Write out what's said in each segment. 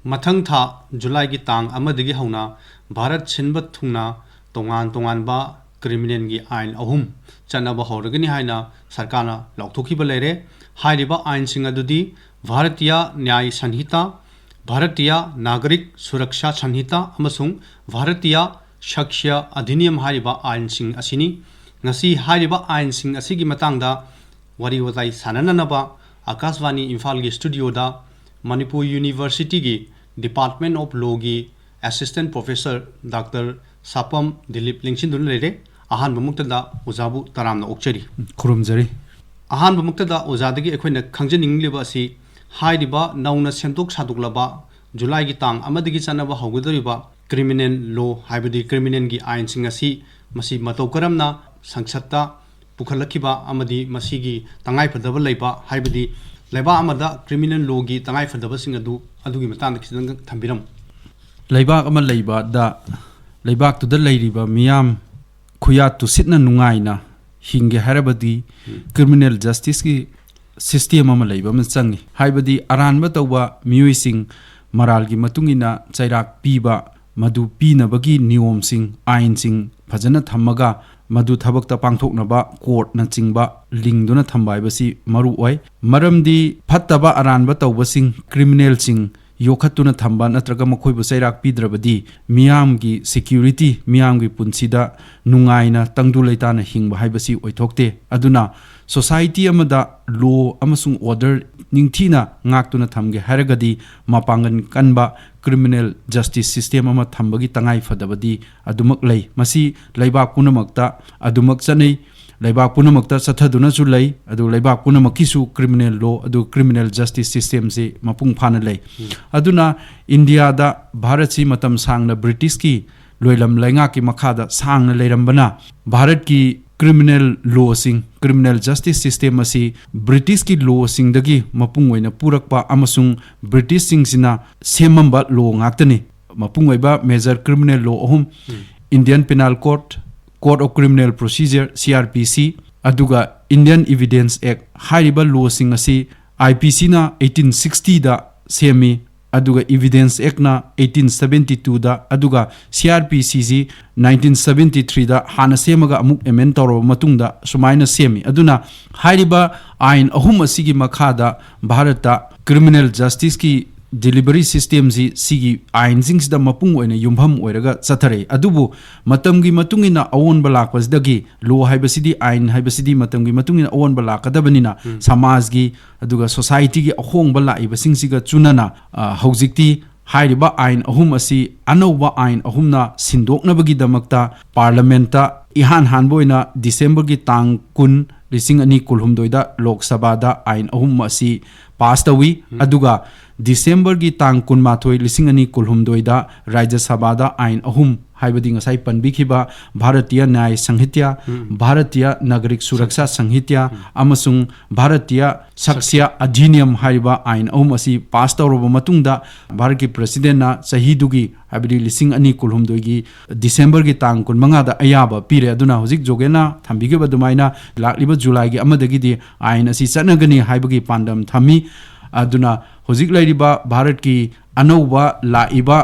मथंग था जुलाई की तांग अमदगी हौना भारत सिनब थुंगना तोंगान तोंगानबा क्रिमिनल की आइन अहुम चनब हौरगनी हाइना सरकारना लौथोखिबा लेरे हाइरिबा आइन सिंग अदुदी भारतीय न्याय संहिता भारतीय नागरिक सुरक्षा संहिता अमसुंग भारतीय शख्य अधिनियम हाइरिबा आइन सिंग असिनी ngasi हाइरिबा आइन सिंग असिगी मतंगदा वरी वताई सानननबा आकाशवाणी इम्फाल की स्टूडियो दा मणिपुर यूनिवर्सिटी की डिपार्टमेंट ऑफ लॉ की assistant professor doctor Sapam Dilip लिंगसिन लेरे अहान मुक्तदा ओजाबु तरामना ओक्चरी खुरुमजरी अहान मुक्तदा ओजादगी अखोइना खंजनिंगलिबा असि हाइरिबा नौना सेंदोक सादुकलबा जुलाई की तांग अमदगी चनबा हौगदरिबा क्रिमिनल लॉ हाइबदी क्रिमिनल की आइन सिंग असि मसी मतौ करमना संसत्ता पुखलखिबा अमदी मसीगी तंगाई फदबा लैबा हाइबदी लैबा अमदा क्रिमिनल लॉ की तंगाई फदबा सिंग अदुगी मतांग खिदंग थंबिरम लैबाक अमा लैबा दा लैबाक तुदा लैरिबा मियाम खुयात तु सितना नुंगाइना हिंगे हरबदी क्रिमिनल जस्टिस की सिस्टम अमा लैबा म चंगी हाइबदी अरानबा तौबा मियुइसिंग मराल की मतुंगिना चैराक पीबा मधु पीनबगी नियम सिंग आइन सिंग फजना थम्मगा मधु थबकता पांथोकनबा कोर्ट न चिंगबा लिंगदुना थंबाइबसी मरु ओय मरमदी फत्तबा अरानबा तौबसिंग क्रिमिनल सिंग योखतुना थंबा नत्रगा मखोइबु चैराक पीद्रबदी मियाम की सिक्योरिटी मियाम की पुंसीदा नुंगाइना तंगदु लैताना हिंगबा हाइबसी ओइथोकते अदुना सोसाइटी अमदा लॉ अमसुंग ऑर्डर निंगथीना ngaktuna thamge haragadi mapangan kanba criminal justice system ama thambagi tangai fadabadi adumak lei masi leibak punamakta adumak chanei leibak punamakta sathaduna chu lei adu leibak punamakki su criminal law adu criminal justice system se mapung phana lei aduna india da bharat si matam sangna british ki loilam lainga ki makhada sangna leirambana bharat ki criminal law sing criminal justice system asi british ki law sing dagi mapung oina purakpa amasung british sing sina semamba law ngaktani mapung oiba major criminal law ohum indian penal code code of criminal procedure crpc aduga indian evidence act hariba law sing asi ipc na 1860 da semi aduga evidence act na 1872 da aduga crpc ji 1973 da hana semaga amuk amend toro matungda sumaina semi aduna hairiba ain ahum asigi makhada bharata criminal justice ki delivery system ji sigi ain jings da mapung oina yumpham oiraga chathare adubu matamgi matungina awon balak pasdagi law haibasidi ain haibasidi matamgi matungina awon balak kadabanina samaj gi aduga society gi ahong bala ibasing siga chunana haujikti hairiba ain ahum asi anauba ain ahumna sindoknabagi damakta parliamenta ihan hanboina december gi tang kun lising ani kulhumdoida lok sabha da ain ahum asi pass tawi aduga december gi tang kun mathoi lising ani kulhumdoida rajya sabha da ain ahum हाइबदी ngasai panbikhiba bharatiya nyay sanghitya bharatiya nagarik suraksha sanghitya amasung bharatiya saksya adhiniyam haiba ain ahum asi pass tawroba matungda bharat ki president na sahidugi habidi lising ani kulhumdoi gi december gi tang kun manga da ayaba pire aduna hojik jogena thambigeba dumaina lakliba july gi amadagi di ain asi chanagani haibagi pandam thami aduna hojik lairiba bharat ki anauba laiba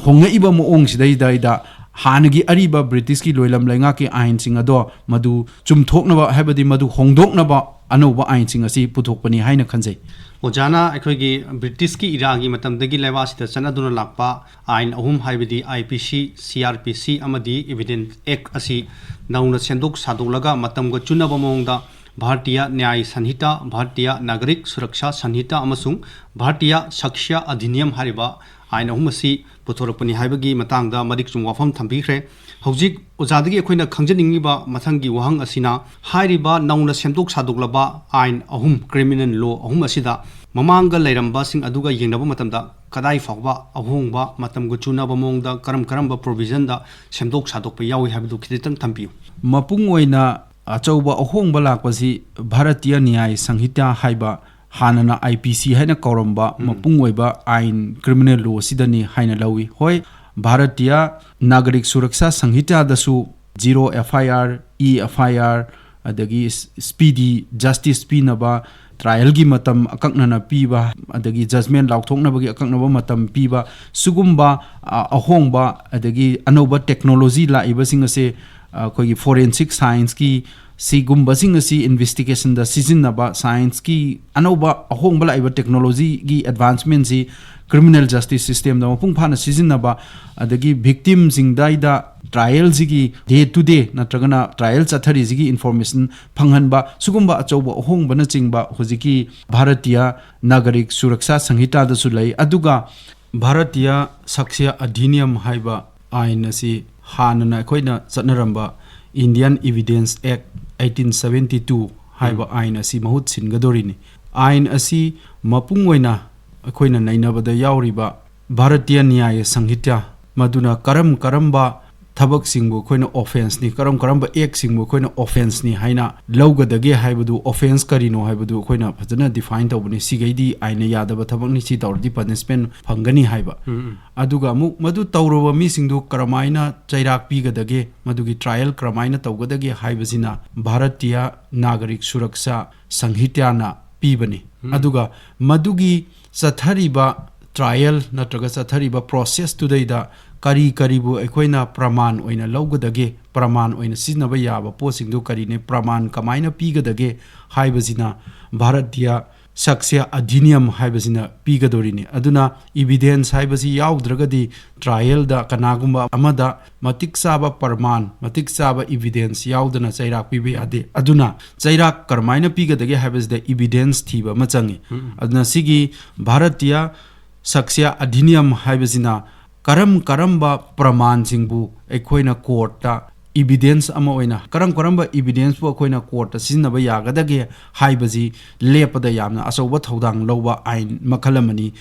hongaiba moong sidai daida हानगी अरीबा British की लोइलम लैंगा की आइन सिंग अदो मधु चुमथोकनबा हाइबदी मधु होंगदोकनबा अनौबा आइन सिंग असि पुथोकपनी हाइना खनजै ओजाना अखोगी British की इरागी मतमदगी लेवासिदा चनदुना लाकपा आइन अहुम हाइबदी आईपीसी सीआरपीसी अमदी एविडेंस एक्ट असि नौना सेंदोक सादोलगा मतमगा चुनबा मोंगदा भारतीय न्याय संहिता भारतीय नागरिक सुरक्षा संहिता अमसुंग भारतीय शख्य अधिनियम हारिबा आइन अहुम असि पुथोरपनी हाइबगी मतंगदा मरिक चुम वाफम थंबिख्रे हौजिक ओजादगी अखोइना खंजनिंगिबा मथंगी वहंग असिना हाइरिबा नौना सेंदोक सादोकलबा आइन अहुम क्रिमिनल लॉ अहुम असिदा ममांगा लैरंबा सिंग अदुगा येंगनबा मतमदा कदाई फावबा अहोंगबा मतमगु चुनबा मोंगदा करम प्रोविजन दा सेंदोक सादोकपा यावी हाइबदु खिदितंग थंबियु मपुंग ओइना अचौबा अहोंगबा लाकपसि भारतीय न्याय संहिता हाइबा हानना IPC हाइना कौरंबा मपुंग ओइबा आइन क्रिमिनल लॉ सिदनी हाइना लवी होय भारतीय नागरिक सुरक्षा संहिता दसु 0 FIR E FIR adagi speedy justice pinaba trial gi matam akaknana piba adagi judgment lauthoknabagi akaknaba matam piba sugumba ahongba adagi anoba technology la ibasing ase khoi forensic science ki sigumba sing asi investigation da sizinaba science ki anoba ahongba la iba technology gi advancement si criminal justice system da mapung phana sizinaba adagi victim sing daida trial sigi day to day natragana trial chathari sigi information phanghanba sugumba achauba ahongba na chingba hojiki bharatiya nagarik suraksha sanghita da sulai aduga bharatiya saksya adhiniyam haiba ain asi hanana khoina chatnaramba Indian Evidence Act 1872 haiba ain asi mahut singadorini ain asi mapung oina akoina nainabada yauriba bharatiya nyaya sanghitya maduna karamba thabak singbu koina offense ni karamba ek singbu koina offense ni haina lawgadage haibadu offense karino haibadu koina phajana define tawbani sigaidi aina yadaba thabak ni si tawrdi punishment phangani haiba aduga mu madu tawroba mi singdu karamaina chairak pigadage madugi trial karamaina tawgadage haibasina bharatiya nagarik suraksha sanghitya na pibani aduga madugi chathariba trial natraga chathariba process today kari bu aikoina praman oina lawgadage praman oina siznaba yaba posingdu karine praman kamaina pigadage haibasina bharatiya saksya adhiniyam haibasina pigadorini aduna evidence haibasi yaudragadi trial da kanagumba amada matik saba praman matik saba evidence yaudana chairak pibe ade aduna chairak karmaina pigadage haibasida evidence thiba machangi aduna sigi bharatiya saksya adhiniyam haibasina karamba praman singbu aikoina court ta evidence ama oina karamba evidence bu akoina court ta sizinaba yagadage haibaji lepada yamna asoba thodang loba ain makhalamani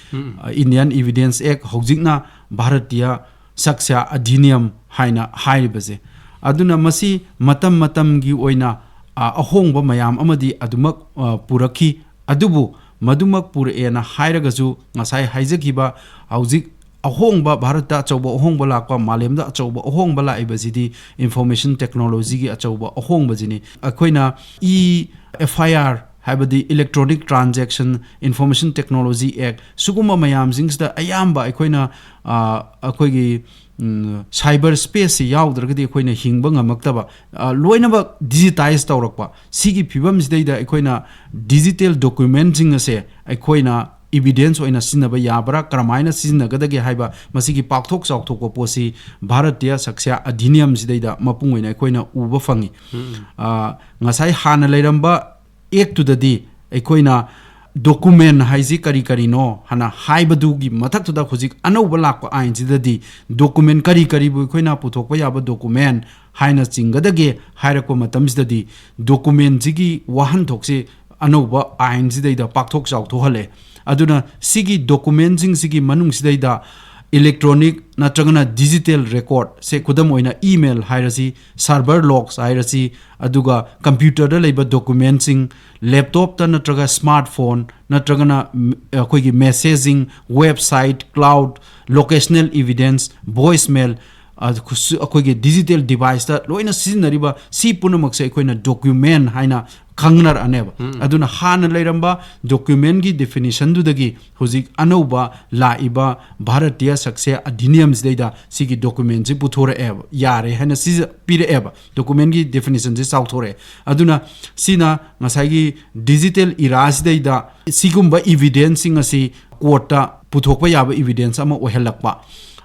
Indian Evidence Act hojikna bharatiya saksya adhiniyam haina haibaje aduna masi matam gi oina ahongba mayam amadi adumak purakhi adubu madumak purena hairagasu ngasai haijakiba hojik ahongba bharata achauba ahongba lakpa malemda achauba ahongba la ibasidi information technology gi achauba ahongba jini akoina FIR habadi electronic transaction information technology act suguma mayam jingsda ayamba akoina akoigi cyber space yaudragadi akoina hingba ngamaktaba loinaba digitize tawrakpa sigi phibam sidaida akoina digital documenting ase akoina evidence oina sinaba yabra karamaina siznagadage haiba masigi pakthok chawthokpa posi bharatiya saksya adhiniyam sidaida mapung oina akoina uba fangi ngasai hana leiramba ek tudadi akoina document haiji kari no hana haibadugi mathak tuda khujik anauba lakpa ain sidadi document kari bu akoina puthokpa yaba document haina chingadage hairako matam sidadi document jigi wahan thokse anauba ain sidaida pakthok chawthohale aduna sigi documenting sigi manung sidaida electronic natragana digital record se kudam oina email hairasi server logs hairasi aduga computer da leiba documenting laptop ta natraga smartphone natragana koigi messaging website cloud locational evidence voicemail akoigi digital device ta loina sizinariba si punamakse akoina document haina khangnar aneba aduna hana leiramba document gi definition dudagi hojik anauba laiba bharatiya saksya adhiniyam sidaida sigi document ji puthora eba yare hana si pire eba document gi definition ji chawthore aduna sina ngasai gi digital era sidaida sigumba evidencing asi court ta puthokpa yaba evidence ama ohelakpa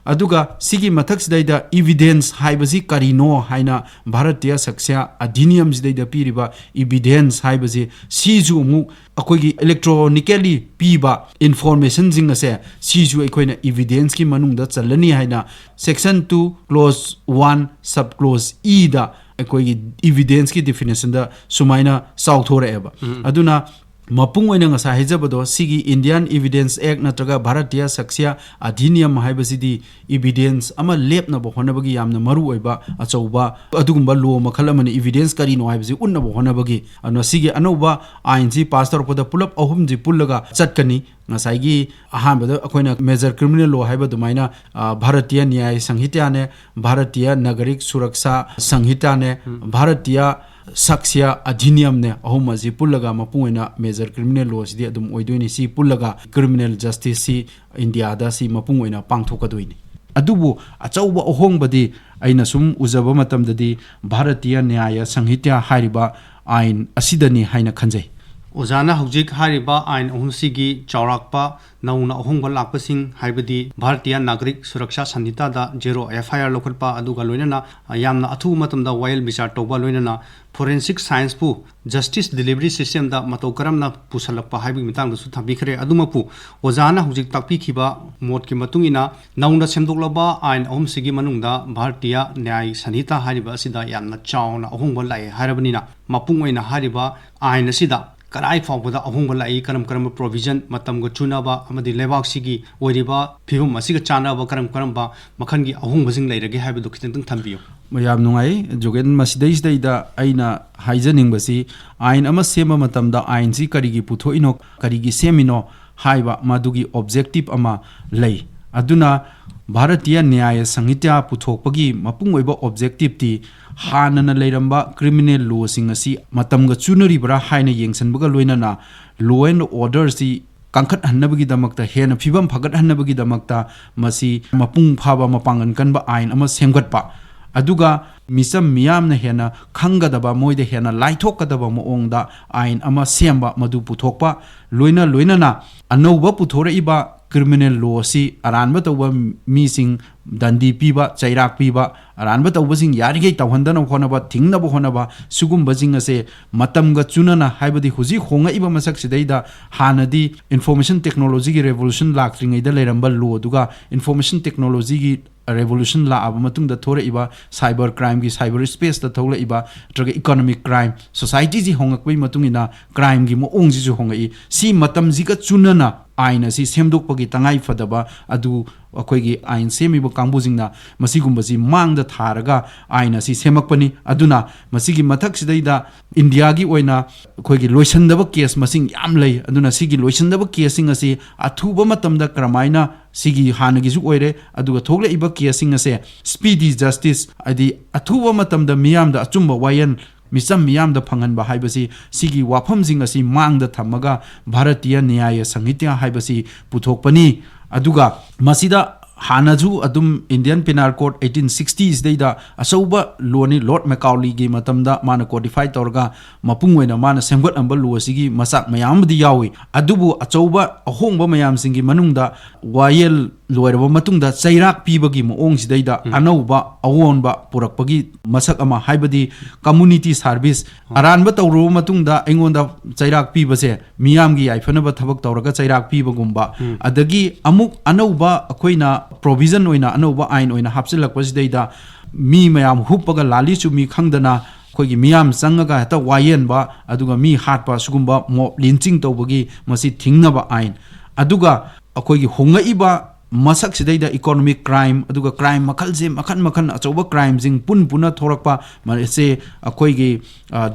aduga sigi mathak sidaida evidence haibasi karino haina bharatiya saksya adhiniyam sidaida piriba evidence haibasi siju mu akoigi electronically piba information jingase siju akoina evidence ki manungda chalani haina section 2 clause 1 sub clause e da akoigi evidence ki definition da sumaina sauthore eba aduna mapung oina ngasa hijabado sigi Indian Evidence Act natraga bharatiya saksya adhiniyam haibasidi evidence ama lepna bo honabagi yamna maru oiba achauba adugumba law makhalamani evidence kari no haibasi unna bo honabagi ano sigi anoba ainji pastor poda pulap ahumji pullaga chatkani ngasai ahanbada akoina major criminal law haiba dumaina bharatiya nyaya sanghita ne bharatiya nagarik suraksha sanghita ne bharatiya Saksia adhinium ne ahum aji pullaga mapungaina major criminal law si adum oidoini si pullaga criminal justice si India da si mapungaina pangthokadoini adubu achauba ohongbadi aina sum ujaba matamdadi Bharatiya Nyaya Sanhitya hariba ain asidani haina khanjai Ozana Hujik Hariba Ain Ohumsigi Chaurakpa Nauna Ohunga Lapasing Hibadi Bhartiya Nagrik Suraksha Sandita da Zero FIR Lokalpa Aduga Loinana Yamna Atu Matam da Wild Bizar Toba Loinana Forensic Science Pu Justice Delivery System da Matokaramna Pusalapa Hibi Mitang Sutabikre Adumapu Ozana Hujik Taki Kiba Motki Matungina Nauna Semduklaba Ain Ohumsigi Manunda Bhartiya Nyai Sandita Hariba Sida Yamna Chauna Ohunga Lai Harabanina Mapungaina Hariba Ain Sida Karai Fawda Ahunga Lai Karam provision Matam Chunaba Amadi Levak Sigi Wadiba Pivum Masiga Chanaba Karam Karamba Makangi Ahung Basing later have a document Tambio. Mayam Nungai, Jogan Masidais Data Aina Hijaning Basi, Ain Amasema Matamda Ain Si Karigi Puto Inok, Karigi Semino, Haiba Madugi Objective Ama Lay. Aduna Bharatiya Nyaya Sanhitya Puthokpagi Mapungweba Objective Ti Hanana Leiramba Criminal Law Singasi Matamga Chunaribra Haina Yengsanbaga Loinana Law and Order Si Kankat Hanabagi Damakta Hena Fibam Pagat Hanabagi Damakta Masi Mapung Paba Mapangan Kanba Ain Ama Semgatpa Aduga Misam Miam Hena Kangadaba Moide Hena Laitokadaba Moongda Ain Ama Semba Madu Puthokpa Loinana Anova Puthora Iba criminal law si aranba tawba mising dandi piba chairak piba aranba tawba sing yarige tawhandana khonaba thingnaba khonaba sugumba jing ase matamga chunana haibadi huji khonga iba masak sidaida hanadi information technology gi revolution laktringai da leramba law duga information technology gi revolution la aba matung da thora iba cyber crime gi cyber space da thola iba traga economic crime society ji hongak pai matung ina crime gi mo ong ji ju hongai si matam ji ka chunana aina si semdokpagi tangai fadaba adu akoigi ain semiba kangbujingna masigumbaji mangda tharaga aina si semakpani aduna masigi mathak sidaida India gi oina akoigi loisandaba case masing yam lei aduna sigi loisandaba case sing asi athuba matamda kramaina sigi hanagi ju oire aduga thogle iba case sing ase speedy justice adi athuba matamda miyamda achumba wayan Misam Miam the Pangan Bahibasi, Sigi Wapam Zingasi, Mang the Tamaga, Bharatiya Nyaya Sanhitya Hibasi, Puthokpani, Aduga, Masida. Hanaju adum Indian Penal Code 1860s data asauba loni Lord Macaulay gi matamda mana codify torga mapungwena mana semgot amba luasigi masak mayam di yawi adubu achauba ahongba mayam singi manungda wayel loiraba matungda chairak pibagi moong sidaida anauba awonba purakpagi masak ama haibadi community service aranba tawru matungda engonda chairak pibase miyamgi aifanaba thabak tawraga chairak pibagumba adagi amuk anauba akoina provision oina anova ain oina hapsilakpasidayda mi mayam huppaga lali chumi khangdana khogi miyam changaga hata wayen ba aduga mi hatpa sugumba mo lynching tawbagi masi thingnaba ain aduga akhogi honga iba masak sidayda economic crime aduga crime makhalje makhan achoba crime jing puna thorakpa mase akhoigi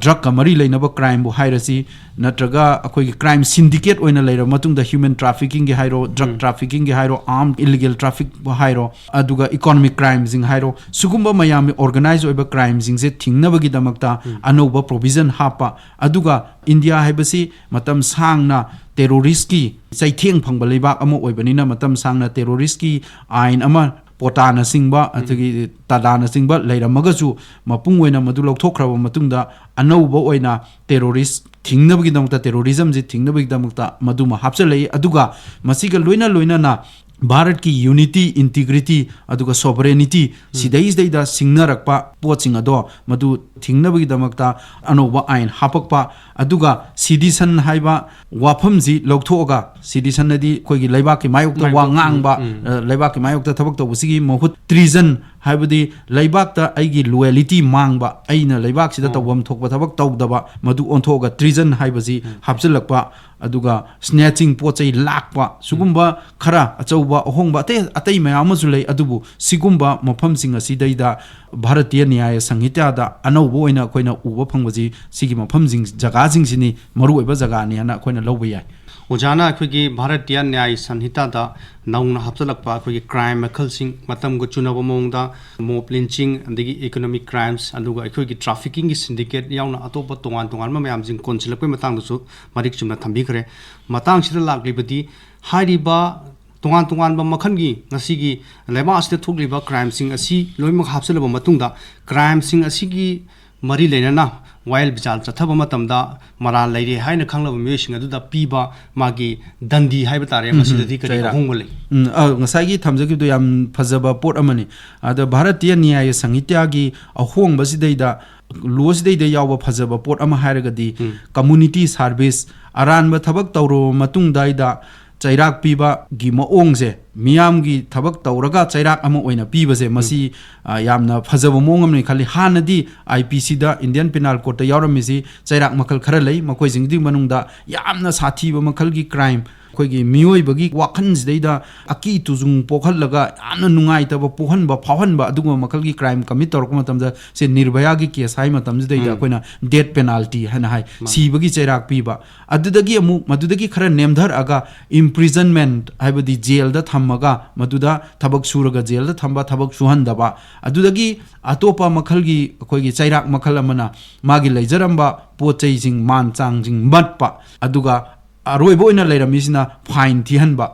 drug kamari leinaba crime bu hairasi natraga akhoigi crime syndicate oina leira matungda human trafficking ge hairo drug trafficking ge hairo armed illegal traffic bu hairo aduga economic crime jing hairo sugumba mayami organize oiba crime jing je thingnabagi damakta anoba provision hapa aduga India haibasi matam sangna terrorist ki saitheng phangba leibak ama oibanina matam sangna terrorist ki ain ama potana singba atagi tadana singba leiramagachu mapungwena madu lokthokraba matungda anauba oina terrorist thingnabagi damta terrorism ji thingnabagi damta maduma hapchalei aduga masiga loina na Bharat ki unity, integrity, aduga sovereignty, sidais daida singnarakpa poching ado madu thingnabagi damakta anoba ain hapakpa aduga citizen haiba wafamji lokthoga citizen nadi koigi laibak ki mayokta wa ngangba laibak ki mayokta thabak tawsigi mohut treason haibadi laibak ta aigi loyalty mangba aina laibak sida tawam thokpa thabak tawdaba madu onthoga treason haibaji hapchilakpa aduga snatching pochai lakpa sugumba khara achauba ohongba atai mayamasu lei adubu sigumba mafamsing asidaida Bharatiya Nyaya Sanhitya da anaubo oina koina uba phangbaji sigi mafamsing jaga jing sini maru oiba jaga ni ana koina lawba yai ꯑꯣꯖꯥꯅ ꯑꯩꯈꯣꯏꯒꯤ ꯚꯥꯔꯠꯇꯤꯌꯥ ꯅ꯭ꯌꯥꯏ ꯁꯪꯍꯤꯇꯥꯗ ꯅꯧꯅ ꯍꯥꯞꯆꯤꯜꯂꯛꯄ ꯑꯩꯈꯣꯏꯒꯤ crime ꯃꯈꯜꯁꯤꯡ ꯃꯇꯝꯒ ꯆꯨꯅꯕ ꯃꯑꯣꯡꯗ ꯃꯣꯞ ꯂꯤꯟꯆꯤꯡ ꯑꯗꯒꯤ economic ꯀ꯭ꯔꯥꯏꯝꯁ ꯑꯗꯨꯒ ꯑꯩꯈꯣꯏꯒꯤ ꯇ꯭ꯔꯥꯐꯤꯀꯤꯡꯒꯤ ꯁꯤꯟꯗꯤꯀꯦꯠ ꯌꯥꯎꯅ ꯑꯇꯣꯞꯄ ꯇꯣꯉꯥꯟ ꯇꯣꯉꯥꯟꯕ ꯃꯌꯥꯝꯁꯤꯡ ꯀꯣꯟꯁꯤꯜꯂꯛꯄꯒꯤ ꯃꯇꯥꯡꯗꯁꯨ ꯃꯔꯤꯛ ꯆꯨꯝꯅ ꯊꯝꯕꯤꯈ꯭ꯔꯦ ꯃꯇꯥꯡꯁꯤꯗ ꯂꯥꯛꯂꯤꯕꯗꯤ ꯍꯥꯏꯔꯤꯕ ꯇꯣꯉꯥꯟ ꯇꯣꯉꯥꯟꯕ ꯃꯈꯜꯒꯤ ꯉꯁꯤꯒꯤ ꯂꯩꯕꯥꯛ ꯑꯁꯤꯗ ꯊꯣꯛꯂꯤꯕ ꯀ꯭ꯔꯥꯏꯝꯁꯤꯡ ꯑꯁꯤ ꯂꯣꯏꯅꯃꯛ ꯍꯥꯞꯆꯤꯜꯂꯕ ꯃꯇꯨꯡꯗ ꯀ꯭ꯔꯥꯏꯝꯁꯤꯡ ꯑꯁꯤꯒꯤ ꯃꯔꯤ ꯂꯩꯅꯅ ꯋꯥꯌꯦꯜ ꯕꯤꯆꯥꯔ ꯆꯠꯊꯕ ꯃꯇꯝꯗ ꯃꯔꯥꯜ ꯂꯩꯔꯦ ꯍꯥꯏꯅ ꯈꯪꯂꯕ ꯃꯤꯑꯣꯏꯁꯤꯡ ꯑꯗꯨꯗ ꯄꯤꯕ ꯃꯥꯒꯤ ꯗꯟꯗꯤ ꯍꯥꯏꯕ ꯇꯥꯔꯦ ꯃꯁꯤꯗꯗꯤ ꯀꯔꯤ ꯑꯍꯣꯡꯕ ꯂꯩ ꯉꯁꯥꯏꯒꯤ ꯊꯝꯖꯈꯤꯕꯗꯣ ꯌꯥꯝ ꯐꯖꯕ ꯄꯣꯠ ꯑꯃꯅꯤ ꯑꯗ ꯚꯥꯔꯠꯇꯤꯌꯥ ꯅ꯭ꯌꯥꯌ ꯁꯪꯍꯤꯇ꯭ꯌꯥꯒꯤ ꯑꯍꯣꯡꯕꯁꯤꯗꯩꯗ ꯂꯣꯁꯤꯗꯩꯗ ꯌꯥꯎꯕ ꯐꯖꯕ ꯄꯣꯠ ꯑꯃ ꯍꯥꯏꯔꯒꯗꯤ ꯀꯝꯃꯨꯅꯤꯇꯤ ꯁꯥꯔꯚꯤꯁ ꯑꯔꯥꯟꯕ ꯊꯕꯛ ꯇꯧꯔꯕ ꯃꯇꯨꯡꯗꯩꯗ ꯆꯩꯔꯥꯛ ꯄꯤꯕꯒꯤ ꯃꯑꯣꯡꯁꯦ ꯃꯤꯌꯥꯝꯒꯤ ꯊꯕꯛ ꯇꯧꯔꯒ ꯆꯩꯔꯥꯛ ꯑꯃ ꯑꯣꯏꯅ ꯄꯤꯕꯁꯦ ꯃꯁꯤ ꯌꯥꯝꯅ ꯐꯖꯕ ꯃꯑꯣꯡ ꯑꯃꯅꯤ ꯈꯜꯂꯤ ꯍꯥꯟꯅꯗꯤ IPCꯗ ꯏꯟꯗꯤꯌꯟ ꯄꯤꯅꯥꯜ ꯀꯣꯗꯇ ꯌꯥꯎꯔꯝꯃꯤꯁꯤ ꯆꯩꯔꯥꯛ ꯃꯈꯜ ꯈꯔ ꯂꯩ ꯃꯈꯣꯏꯁꯤꯡꯒꯤ ꯃꯅꯨꯡꯗ ꯌꯥꯝꯅ ꯁꯥꯊꯤꯕ ꯃꯈꯜꯒꯤ ꯀ꯭ꯔꯥꯏꯝ ꯑꯩꯈꯣꯏꯒꯤ ꯃꯤꯑꯣꯏꯕꯒꯤ ꯋꯥꯈꯜꯁꯤꯗꯩꯗ ꯑꯀꯤ ꯇꯨꯖꯨꯡ ꯄꯣꯛꯍꯜꯂꯒ ꯌꯥꯝꯅ ꯅꯨꯡꯉꯥꯏꯇꯕ ꯄꯣꯛꯍꯟꯕ ꯐꯥꯎꯍꯟꯕ ꯑꯗꯨꯒꯨꯝꯕ ꯃꯈꯜꯒꯤ ꯀ꯭ꯔꯥꯏꯝ ꯀꯃꯤꯠ ꯇꯧꯔꯛꯄ ꯃꯇꯝꯗ ꯁꯦ ꯅꯤꯔꯚꯌꯥꯒꯤ ꯀꯦꯁ ꯍꯥꯏ ꯃꯇꯝꯁꯤꯗꯩꯗ ꯑꯩꯈꯣꯏꯅ ꯗꯦꯠ ꯄꯦꯅꯥꯜꯇꯤ ꯍꯥꯏꯅ ꯍꯥꯏ ꯁꯤꯕꯒꯤ ꯆꯩꯔꯥꯛ ꯄꯤꯕ ꯑꯗꯨꯗꯒꯤ ꯑꯃꯨꯛ ꯃꯗꯨꯗꯒꯤ ꯈꯔ ꯅꯦꯝꯊꯔꯛꯑꯒ ꯏꯝꯄ꯭ꯔꯤꯖꯟꯃꯦꯟꯠ ꯍꯥꯏꯕꯗꯤ ꯖꯦꯜꯗ ꯊꯝꯃꯒ ꯃꯗꯨꯗ ꯊꯕꯛ ꯁꯨꯔꯒ ꯖꯦꯜꯗ ꯊꯝꯕ ꯊꯕꯛ ꯁꯨꯍꯟꯗꯕ ꯑꯗꯨꯗꯒꯤ ꯑꯇꯣꯞꯄ ꯃꯈꯜꯒꯤ ꯑꯩꯈꯣꯏꯒꯤ ꯆꯩꯔꯥꯛ ꯃꯈꯜ ꯑꯃꯅ ꯃꯥꯒꯤ ꯂꯩꯖꯔꯝꯕ ꯄꯣꯠ ꯆꯩꯁꯤꯡ ꯃꯥꯟ ꯆꯥꯡꯁꯤꯡ ꯃꯠꯄ ꯑꯗꯨꯒ ꯑꯔꯣꯏꯕ ꯑꯣꯏꯅ ꯂꯩꯔꯝꯃꯤꯁꯤꯅ ꯐꯥꯏꯟ ꯊꯤꯍꯟꯕ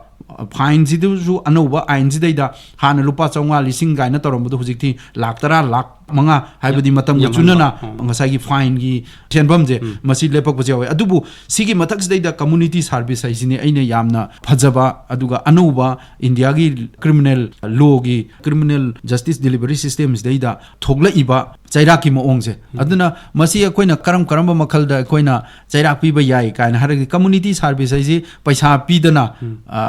ꯐꯥꯏꯟꯁꯤꯗꯁꯨ ꯑꯅꯧꯕ ꯑꯥꯏꯟꯁꯤꯗꯩꯗ ꯍꯥꯟꯅ ꯂꯨꯄꯥ 500 ꯂꯤꯁꯤꯡ ꯀꯥꯏꯅ ꯇꯧꯔꯝꯕꯗꯣ ꯍꯧꯖꯤꯛꯇꯤ ₹10,00,000 ₹5,00,000 ꯍꯥꯏꯕꯗꯤ ꯃꯇꯝꯒ ꯆꯨꯅꯅ ꯉꯁꯥꯏꯒꯤ ꯐꯥꯏꯟꯒꯤ ꯁꯦꯟꯐꯝꯁꯦ ꯃꯁꯤ ꯂꯦꯞꯄꯛꯄꯁꯨ ꯌꯥꯎꯋꯦ ꯑꯗꯨꯕꯨ ꯁꯤꯒꯤ ꯃꯊꯛꯁꯤꯗꯩꯗ ꯀꯝꯃꯨꯅꯤꯇꯤ ꯁꯥꯔꯚꯤꯁ ꯍꯥꯏꯁꯤꯅꯤ ꯑꯩꯅ ꯌꯥꯝꯅ ꯐꯖꯕ ꯑꯗꯨꯒ ꯑꯅꯧꯕ ꯏꯟꯗꯤꯌꯥꯒꯤ ꯀ꯭ꯔꯤꯃꯤꯅꯦꯜ ꯂꯣꯒꯤ ꯀ꯭ꯔꯤꯃꯤꯅꯦꯜ ꯖꯁꯇꯤꯁ ꯗꯤꯂꯤꯚꯔꯤ ꯁꯤꯁꯇꯦꯝꯁꯤꯗꯩꯗ ꯊꯣꯛꯂꯛꯏꯕ ꯆꯩꯔꯥꯛꯀꯤ ꯃꯑꯣꯡꯁꯦ ꯑꯗꯨꯅ ꯃꯁꯤ ꯑꯩꯈꯣꯏꯅ ꯀꯔꯝꯕ ꯃꯈꯜꯗ ꯑꯩꯈꯣꯏꯅ ꯆꯩꯔꯥꯛ ꯄꯤꯕ ꯌꯥꯏ ꯀꯥꯏꯅ ꯍꯥꯏꯔꯒꯗꯤ ꯀꯝꯃꯨꯅꯤꯇꯤ ꯁꯥꯔꯚꯤꯁ ꯍꯥꯏꯁꯤ ꯄꯩꯁꯥ ꯄꯤꯗꯅ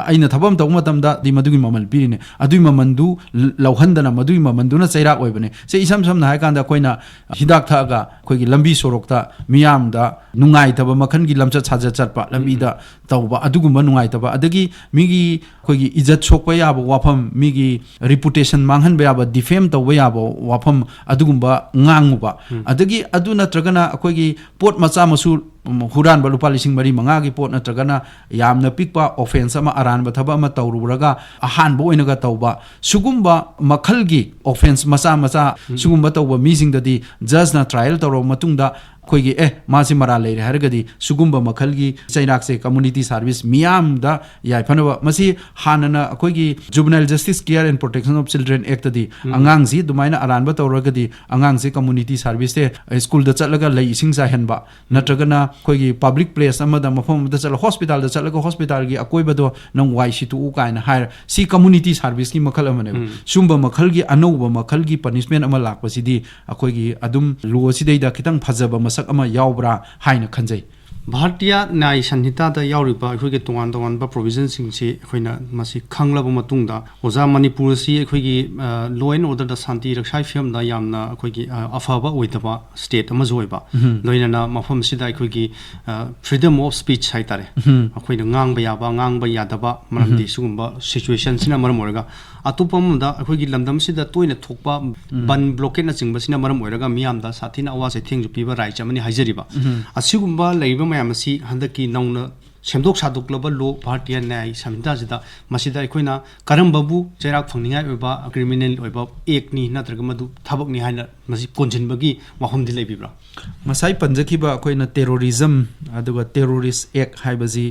ꯑꯩꯅ ꯊꯕꯛ ꯑꯃ ꯇꯧꯕ ꯃꯇꯝꯗ ꯃꯗꯨꯒꯤ ꯃꯃꯜ ꯄꯤꯔꯤꯅꯦ ꯑꯗꯨꯒꯤ ꯃꯃꯜꯗꯨ ꯂꯧꯍꯟꯗꯅ ꯃꯗꯨꯒꯤ ꯃꯃꯜꯗꯨꯅ ꯆꯩꯔꯥꯛ ꯑꯣꯏꯕꯅꯦ ꯁꯤ ꯏꯁꯝ ꯁꯝꯅ ꯍꯥꯏꯔꯀꯥꯟꯗ ꯑꯩꯈꯣꯏꯅ ꯍꯤꯗꯥꯛ ꯊꯛꯑꯒ ꯑꯩꯈꯣꯏꯒꯤ ꯂꯝꯕꯤ ꯁꯣꯔꯣꯛꯇ ꯃꯤꯌꯥꯝꯗ ꯅꯨꯡꯉꯥꯏꯇꯕ ꯃꯈꯜꯒꯤ ꯂꯝꯆꯠ ꯁꯥꯖꯠ ꯆꯠꯄ ꯂꯝꯕꯤꯗ ꯇꯧꯕ ꯑꯗꯨꯒꯨꯝꯕ ꯅꯨꯡꯉꯥꯏꯇꯕ ꯑꯗꯒꯤ ꯃꯤꯒꯤ ꯑꯩꯈꯣꯏꯒꯤ ꯏꯖꯠ ꯁꯣꯛꯄ ꯌꯥꯕ ꯋꯥꯐꯝ ꯃꯤꯒꯤ ꯔꯤꯄꯨꯇꯦꯁꯟ ꯃꯥꯡꯍꯟꯕ ꯌꯥꯕ ꯗꯤꯐꯦꯝ ꯇꯧꯕ ꯌꯥꯕ ꯋꯥꯐꯝ ꯑꯗꯨꯒꯨꯝꯕ ꯉꯥꯡꯉꯨꯕ ꯑꯗꯒꯤ ꯑꯗꯨ ꯅꯠꯇ꯭ꯔꯒꯅ ꯑꯩꯈꯣꯏꯒꯤ ꯄꯣꯠ ꯃꯆꯥ ꯃꯁꯨ ꯍꯨꯔꯥꯟꯕ ꯂꯨꯄꯥ 4,000-5,000ꯒꯤ ꯄꯣꯠ ꯅꯠꯇ꯭ꯔꯒꯅ ꯌꯥꯝꯅ ꯄꯤꯛꯄ ꯑꯣꯐꯦꯟꯁ ꯑꯃ ꯑꯔꯥꯟꯕ ꯊꯕꯛ ꯑꯃ ꯇꯧꯔꯨꯔꯒ ꯑꯍꯥꯟꯕ ꯑꯣꯏꯅꯒ ꯇꯧꯕ ꯁꯤꯒꯨꯝꯕ ꯃꯈꯜꯒꯤ ꯑꯣꯐꯦꯟꯁ ꯃꯆꯥ ꯁꯤꯒꯨꯝꯕ ꯇꯧꯕ ꯃꯤꯁꯤꯡꯗꯗꯤ ꯖꯖꯅ ꯇ꯭ꯔꯥꯏꯌꯦꯜ ꯇꯧꯔꯕ ꯃꯇꯨꯡꯗ ꯑꯩꯈꯣꯏꯒꯤ ꯃꯥꯁꯤ ꯃꯔꯥꯜ ꯂꯩꯔꯦ ꯍꯥꯏꯔꯒꯗꯤ ꯁꯤꯒꯨꯝꯕ ꯃꯈꯜꯒꯤ ꯆꯩꯔꯥꯛꯁꯦ ꯀꯝꯃꯨꯅꯤꯇꯤ ꯁꯥꯔꯚꯤꯁ ꯃꯤꯌꯥꯝꯗ ꯌꯥꯏꯐꯅꯕ ꯃꯁꯤ ꯍꯥꯟꯅꯅ ꯑꯩꯈꯣꯏꯒꯤ juvenile justice care and protection of children ꯑꯦꯛꯇꯗꯤ ꯑꯉꯥꯡꯁꯤ ꯑꯗꯨꯃꯥꯏꯅ ꯑꯔꯥꯟꯕ ꯇꯧꯔꯒꯗꯤ ꯑꯉꯥꯡꯁꯤ ꯀꯝꯃꯨꯅꯤꯇꯤ ꯁꯥꯔꯚꯤꯁꯁꯦ ꯁ꯭ꯀꯨꯜꯗ ꯆꯠꯂꯒ ꯂꯩ ꯏꯁꯤꯡ ꯆꯥꯏꯍꯟꯕ ꯅꯠꯇ꯭ꯔꯒꯅ ꯑꯩꯈꯣꯏꯒꯤ ꯄꯥꯕ꯭ꯂꯤꯛ ꯄ꯭ꯂꯦꯁ ꯑꯃꯗ ꯃꯐꯝ ꯑꯃꯗ ꯆꯠꯂ ꯍꯣꯁꯄꯤꯇꯥꯜꯗ ꯆꯠꯂꯒ ꯍꯣꯁꯄꯤꯇꯥꯜꯒꯤ ꯑꯀꯣꯏꯕꯗꯣ ꯅꯪ ꯋꯥꯏ ꯁꯤꯇꯣꯛꯎ ꯀꯥꯏꯅ ꯍꯥꯏꯔ ꯁꯤ ꯀꯝꯃꯨꯅꯤꯇꯤ ꯁꯥꯔꯚꯤꯁꯀꯤ ꯃꯈꯜ ꯑꯃꯅꯦꯕ ꯁꯨꯝꯕ ꯃꯈꯜꯒꯤ ꯑꯅꯧꯕ ꯃꯈꯜꯒꯤ ꯄꯅꯤꯁꯃꯦꯟ ꯑꯃ ꯂꯥꯛꯄꯁꯤꯗꯤ ꯑꯩꯈꯣꯏꯒꯤ ꯑꯗꯨꯝ ꯂꯣ ꯑꯁꯤꯗꯩꯗ ꯈꯤꯇꯪ ꯐꯖꯕ ꯃꯁꯛ ꯑꯃ ꯌꯥꯎꯕ꯭ꯔꯥ ꯍꯥꯏꯅ ꯈꯟꯖꯩ ꯚꯥꯔꯇꯤꯌꯥ ꯅ꯭ꯌꯥꯏ ꯁꯪꯍꯤꯇꯥꯗ ꯌꯥꯎꯔꯤꯕ ꯑꯩꯈꯣꯏꯒꯤ ꯇꯣꯉꯥꯟ ꯇꯣꯉꯥꯟꯕ ꯄ꯭ꯔꯣꯕꯤꯖꯟꯁꯤꯡꯁꯤ ꯑꯩꯈꯣꯏꯅ ꯃꯁꯤ ꯈꯪꯂꯕ ꯃꯇꯨꯡꯗ ꯑꯣꯖꯥ ꯃꯅꯤꯄꯨꯔ ꯑꯁꯤ ꯑꯩꯈꯣꯏꯒꯤ ꯂꯣ ꯑꯦꯟ ꯑꯣꯔꯗꯔꯗ ꯁꯥꯟꯇꯤ ꯔꯛꯁꯥꯒꯤ ꯐꯤꯕꯝꯗ ꯌꯥꯝꯅ ꯑꯩꯈꯣꯏꯒꯤ ꯑꯐꯕ ꯑꯣꯏꯗꯕ ꯁ꯭ꯇꯦꯠ ꯑꯃꯁꯨ ꯑꯣꯏꯕ ꯂꯣꯏꯅꯅ ꯃꯐꯝꯁꯤꯗ ꯑꯩꯈꯣꯏꯒꯤ ꯐ꯭रीडꯝ ꯑꯣꯐ ꯁ꯭ꯄꯤꯆ ꯍꯥꯏꯇꯥꯔꯦ ꯑꯩꯈꯣꯏꯅ ꯉꯥꯡꯕ ꯌꯥꯕ ꯉꯥꯡꯕ ꯌꯥꯗꯕ ꯃꯔꯝꯗꯤ ꯁꯤꯒꯨꯝꯕ ꯁꯤꯆꯨꯋꯦꯁꯟꯁꯤꯅ ꯃꯔꯝ ꯑꯣꯏꯔꯒ ꯑꯇꯣꯞꯄ ꯑꯃꯗ ꯑꯩꯈꯣꯏꯒꯤ ꯂꯝꯗꯝꯁꯤꯗ ꯇꯣꯏꯅ ꯊꯣꯛꯄ ꯕꯟ ꯕ꯭ꯂꯣꯀꯦꯠꯅꯆꯤꯡꯕꯁꯤꯅ ꯃꯔꯝ ꯑꯣꯏꯔꯒ ꯃꯤꯌꯥꯝꯗ ꯁꯥꯊꯤꯅ ꯑꯋꯥ ꯆꯩꯊꯦꯡꯁꯨ ꯄꯤꯕ ꯔꯥꯏꯠꯁ ꯑꯃꯅꯤ ꯍꯥꯏꯖꯔꯤꯕ ꯑꯁꯤꯒꯨꯝꯕ ꯂꯩꯔꯤꯕ ꯃꯌꯥꯝ ꯑꯁꯤ ꯍꯟꯗꯛꯀꯤ ꯅꯧꯅ ꯁꯦꯝꯗꯣꯛ ꯁꯥꯗꯣꯛꯂꯕ ꯂꯣ ꯚꯥꯔꯇꯤꯌꯥ ꯅ꯭ꯌꯥꯏ ꯁꯪꯍꯤꯇꯥꯁꯤꯗ ꯃꯁꯤꯗ ꯑꯩꯈꯣꯏꯅ ꯀꯔꯝꯕꯕꯨ ꯆꯩꯔꯥꯛ ꯐꯪꯅꯤꯡꯉꯥꯏ ꯑꯣꯏꯕ ꯀ꯭ꯔꯤꯃꯤꯅꯦꯜ ꯑꯣꯏꯕ ꯑꯦꯛꯅꯤ ꯅꯠꯇ꯭ꯔꯒ ꯃꯗꯨ ꯊꯕꯛꯅꯤ ꯍꯥꯏꯅ ꯃꯁꯤ ꯀꯣꯟꯁꯤꯟꯕꯒꯤ ꯋꯥꯐꯝꯗꯤ ꯂꯩꯕꯤꯕ꯭ꯔꯥ ꯉꯁꯥꯏ ꯄꯟꯖꯈꯤꯕ ꯑꯩꯈꯣꯏꯅ ꯇꯦꯔꯣꯔꯤꯖꯝ ꯑꯗꯨꯒ ꯇꯦꯔꯣꯔꯤꯁ ꯑꯦꯛ ꯍꯥꯏꯕꯁꯤ